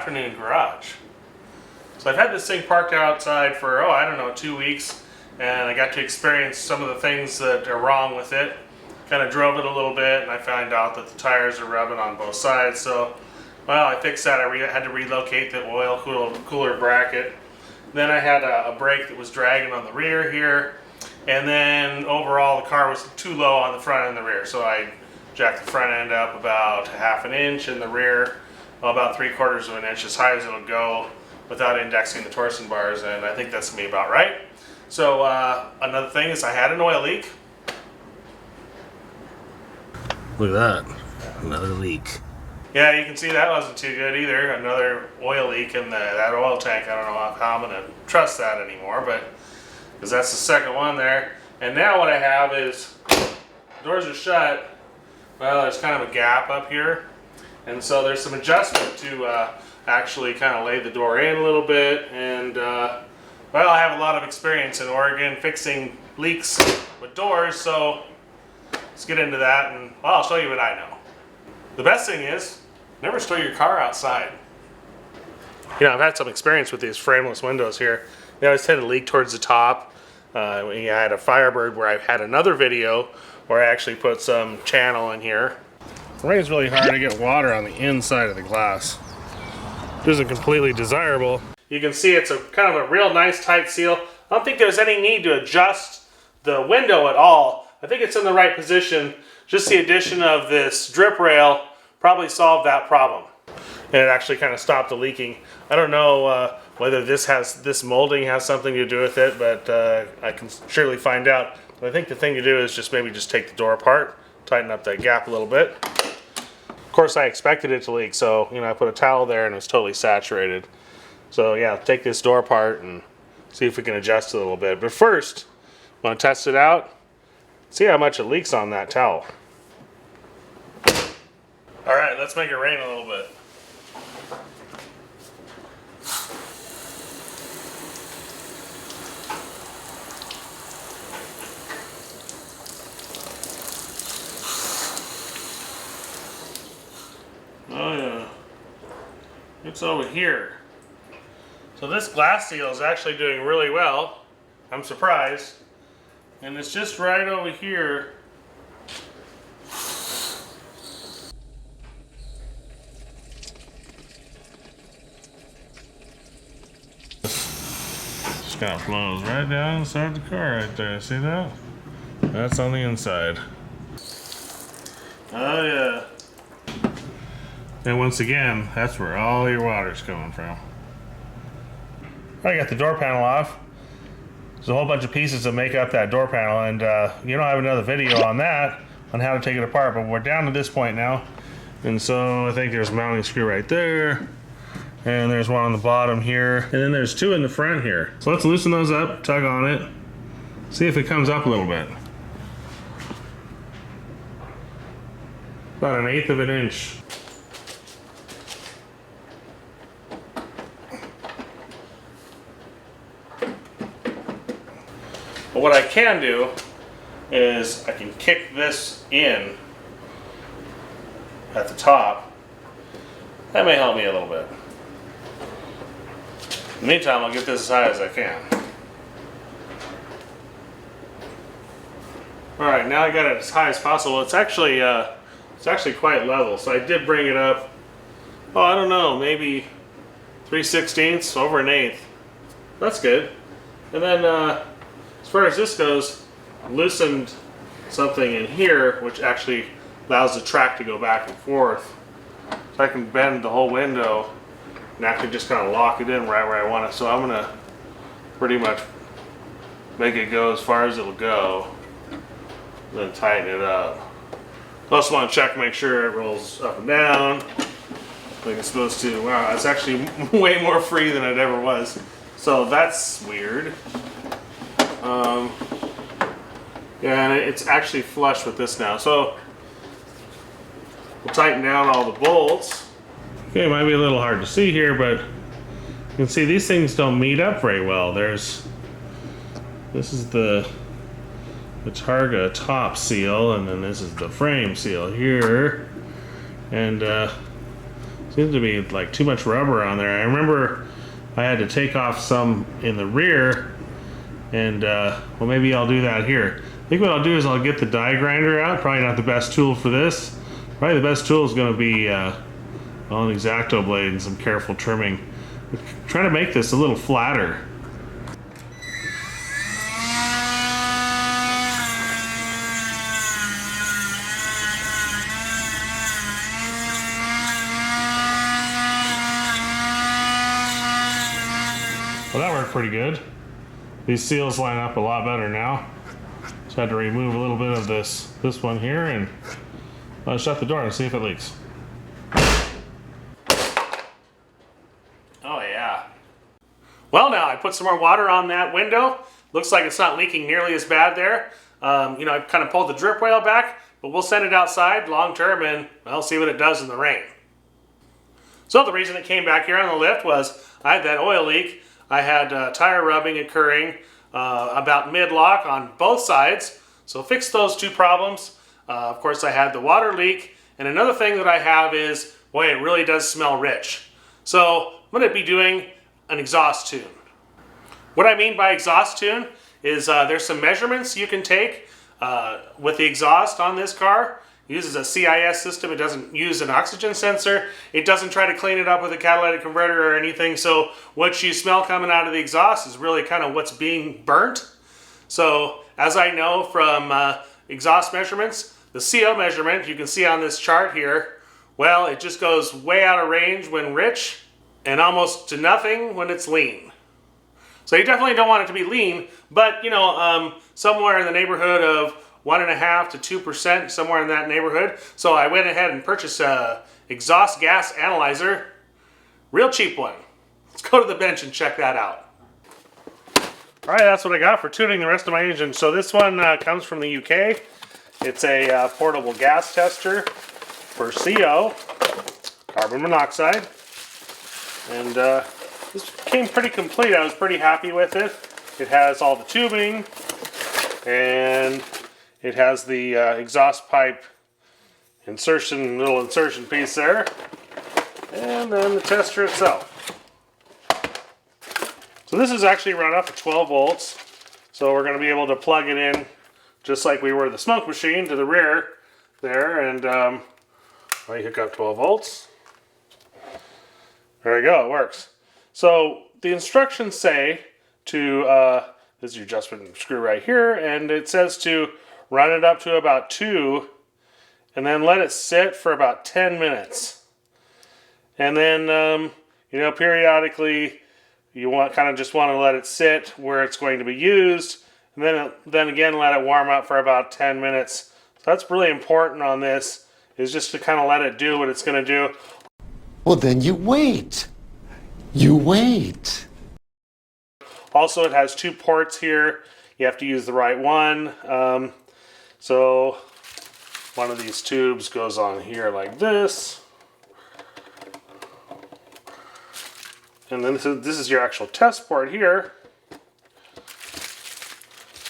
afternoon garage. So I've had this thing parked outside for, I don't know, 2 weeks, and I got to experience some of the things that are wrong with it. Kind of drove it a little bit, and I found out that the tires are rubbing on both sides. So, well, I fixed that. I had to relocate the oil cooler bracket. Then I had a brake that was dragging on the rear here, and then overall the car was too low on the front and the rear. So I jacked the front end up about 1/2 inch, and the rear about 3/4 of an inch, as high as it'll go without indexing the torsion bars, and I think that's gonna be about right. So another thing is I had an oil leak. Look at that, another leak. Yeah, you can see that wasn't too good either. Another oil leak in that oil tank. I don't know how I'm gonna trust that anymore, but because that's the second one there. And now what I have is, doors are shut. Well, there's kind of a gap up here, and so there's some adjustment to actually kind of lay the door in a little bit. And well, I have a lot of experience in Oregon fixing leaks with doors, so let's get into that, and well, I'll show you what I know. The best thing is, never store your car outside. You know, I've had some experience with these frameless windows here. They always tend to leak towards the top. I had a Firebird where I had another video where I actually put some channel in here. For me, it's really hard to get water on the inside of the glass. It isn't completely desirable. You can see it's a kind of a real nice tight seal. I don't think there's any need to adjust the window at all. I think it's in the right position. Just the addition of this drip rail probably solved that problem. And it actually kind of stopped the leaking. I don't know whether this molding has something to do with it, but I can surely find out. But I think the thing to do is just maybe take the door apart, tighten up that gap a little bit. Of course, I expected it to leak, so I put a towel there and it was totally saturated. So yeah, take this door apart and see if we can adjust it a little bit. But first, I want to test it out. See how much it leaks on that towel. All right, let's make it rain a little bit. Oh yeah, it's over here. So this glass seal is actually doing really well. I'm surprised. And it's just right over here. Just kind of flows right down inside the car right there. See that? That's on the inside. Oh yeah. And once again, that's where all your water's coming from. I got the door panel off. There's a whole bunch of pieces that make up that door panel, and I have another video on that, on how to take it apart, but we're down to this point now. And so I think there's a mounting screw right there, and there's one on the bottom here, and then there's two in the front here. So let's loosen those up, tug on it, see if it comes up a little bit. About 1/8 of an inch. But what I can do is I can kick this in at the top. That may help me a little bit. In the meantime, I'll get this as high as I can. All right, now I got it as high as possible. It's actually quite level. So I did bring it up. Oh, I don't know, maybe 3/16, over 1/8. That's good. And then as far as this goes, loosened something in here which actually allows the track to go back and forth. So I can bend the whole window and actually just kind of lock it in right where I want it. So I'm gonna pretty much make it go as far as it'll go, then tighten it up. I also want to check, make sure it rolls up and down like it's supposed to. Wow, it's actually way more free than it ever was. So that's weird. Yeah, and it's actually flush with this now. So we'll tighten down all the bolts. Okay, it might be a little hard to see here, but you can see these things don't meet up very well. This is the Targa top seal, and then this is the frame seal here. And so Seems to be like too much rubber on there. I remember I had to take off some in the rear, and well, maybe I'll do that here. I think what I'll do is I'll get the die grinder out. Probably not the best tool for this. Probably the best tool is going to be an X-Acto blade and some careful trimming. I'm trying to make this a little flatter. Well, that worked pretty good. These seals line up a lot better now. Just had to remove a little bit of this one here and shut the door and see if it leaks. Oh yeah. Well, now I put some more water on that window. Looks like it's not leaking nearly as bad there. You know, I kind of pulled the drip rail back, but we'll send it outside long term and I'll see what it does in the rain. So the reason it came back here on the lift was I had that oil leak. I had tire rubbing occurring about mid-lock on both sides. So fixed those two problems. Of course, I had the water leak. And another thing that I have is, boy, it really does smell rich. So I'm going to be doing an exhaust tune. What I mean by exhaust tune is there's some measurements you can take with the exhaust on this car. It uses a CIS system. It doesn't use an oxygen sensor. It doesn't try to clean it up with a catalytic converter or anything. So what you smell coming out of the exhaust is really kind of what's being burnt. So as I know from exhaust measurements, the CO measurement you can see on this chart here, well, it just goes way out of range when rich and almost to nothing when it's lean. So you definitely don't want it to be lean, but you know, somewhere in the neighborhood of 1.5% to 2%, somewhere in that neighborhood. So I went ahead and purchased a exhaust gas analyzer, real cheap one. Let's go to the bench and check that out. All right, that's what I got for tuning the rest of my engine. So this one comes from the UK. It's a portable gas tester for CO, carbon monoxide. And this came pretty complete. I was pretty happy with it. It has all the tubing, and it has the exhaust pipe insertion, little insertion piece there, and then the tester itself. So this is actually run up to 12 volts, so we're going to be able to plug it in just like we were the smoke machine to the rear there, and I hook up 12 volts. There we go, it works. So the instructions say to, this is your adjustment screw right here, and it says to run it up to about 2 and then let it sit for about 10 minutes. And then, you know, periodically you just want to let it sit where it's going to be used, and then again let it warm up for about 10 minutes. So that's really important on this, is just to kind of let it do what it's going to do. Well, then you wait. You wait. Also, it has 2 ports here. You have to use the right one. So one of these tubes goes on here like this. And then this is your actual test port here.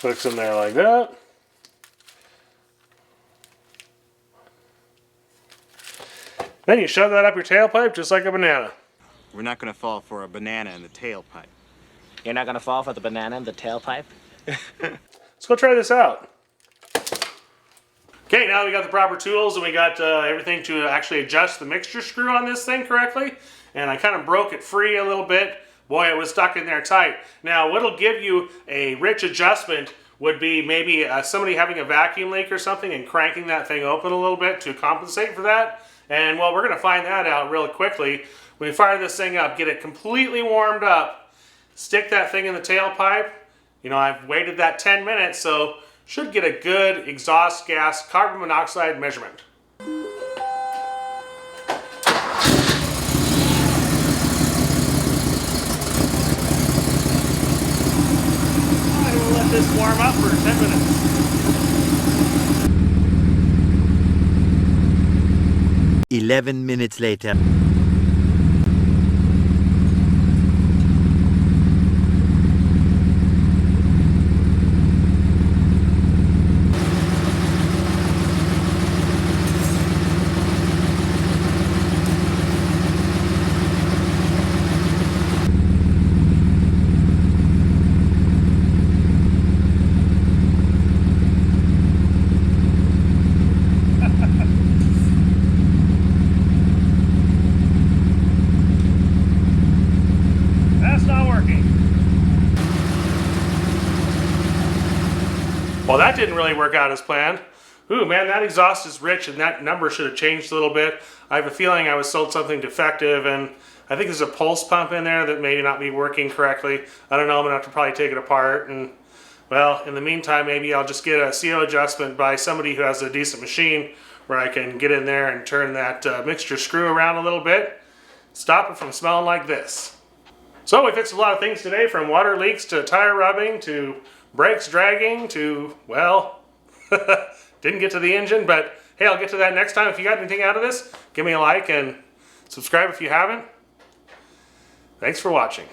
Hooks in there like that. Then you shove that up your tailpipe just like a banana. We're not going to fall for a banana in the tailpipe. You're not gonna fall for the banana in the tailpipe? Let's go try this out. Okay, now we got the proper tools and we got everything to actually adjust the mixture screw on this thing correctly. And I kind of broke it free a little bit. Boy, it was stuck in there tight. Now, what'll give you a rich adjustment would be maybe somebody having a vacuum leak or something and cranking that thing open a little bit to compensate for that. And well, we're gonna find that out real quickly. When we fire this thing up, get it completely warmed up, stick that thing in the tailpipe. You know, I've waited that 10 minutes, so should get a good exhaust gas carbon monoxide measurement. I will let this warm up for 10 minutes. Minutes later. Well, that didn't really work out as planned. Ooh, man, that exhaust is rich and that number should have changed a little bit. I have a feeling I was sold something defective, and I think there's a pulse pump in there that may not be working correctly. I don't know, I'm gonna have to probably take it apart, and well, in the meantime, maybe I'll just get a CO adjustment by somebody who has a decent machine where I can get in there and turn that mixture screw around a little bit, stop it from smelling like this. So we fixed a lot of things today, from water leaks to tire rubbing to brakes dragging to, well, didn't get to the engine, but hey, I'll get to that next time. If you got anything out of this, give me a like and subscribe if you haven't. Thanks for watching.